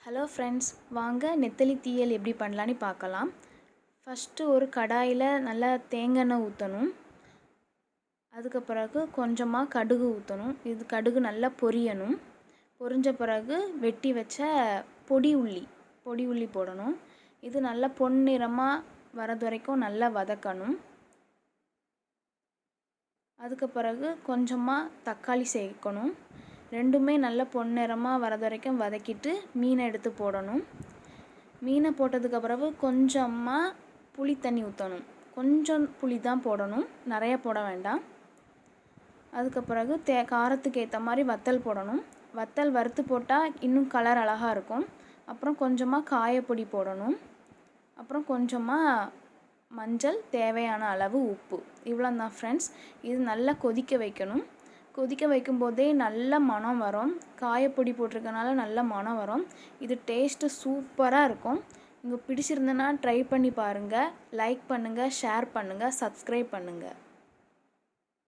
Hello friends, வாங்க நெத்தலி தீயல் எப்படி பண்ணலான்னு பார்க்கலாம். ஃபஸ்ட்டு ஒரு கடாயில் நல்லா தேங்காய் எண்ணெய் ஊற்றணும். அதுக்கு பிறகு கொஞ்சமாக கடுகு ஊற்றணும். இது கடுகு நல்லா பொரியணும். பொரிஞ்ச பிறகு வெட்டி வச்ச பொடி உள்ளி போடணும். இது நல்லா பொன்னிறமாக வரது வரைக்கும் நல்லா வதக்கணும். அதுக்கு பிறகு கொஞ்சமாக தக்காளி சேர்க்கணும். ரெண்டுமே நல்லா பொன்னிறமாக வரது வரைக்கும் வதக்கிட்டு மீனை எடுத்து போடணும். மீனை போட்டதுக்கு பிறகு கொஞ்சமாக புளி தண்ணி ஊற்றணும். கொஞ்சம் புளி தான் போடணும், நிறைய போட வேண்டாம். அதுக்கு பிறகு காரத்துக்கு ஏற்ற மாதிரி வத்தல் போடணும். வத்தல் வறுத்து போட்டால் இன்னும் கலர் அழகாக இருக்கும். அப்புறம் கொஞ்சமாக காயப்பொடி போடணும். அப்புறம் கொஞ்சமாக மஞ்சள், தேவையான அளவு உப்பு. இவ்வளோ தான் ஃப்ரெண்ட்ஸ். இது நல்லா கொதிக்க வைக்கணும். கொதிக்க வைக்கும்போதே நல்ல மணம் வரும். காயப்பொடி போட்டிருக்கனால நல்ல மணம் வரும். இது டேஸ்ட்டு சூப்பராக இருக்கும். உங்களுக்கு பிடிச்சிருந்தனா ட்ரை பண்ணி பாருங்கள். லைக் பண்ணுங்கள், ஷேர் பண்ணுங்கள், சப்ஸ்கிரைப் பண்ணுங்கள்.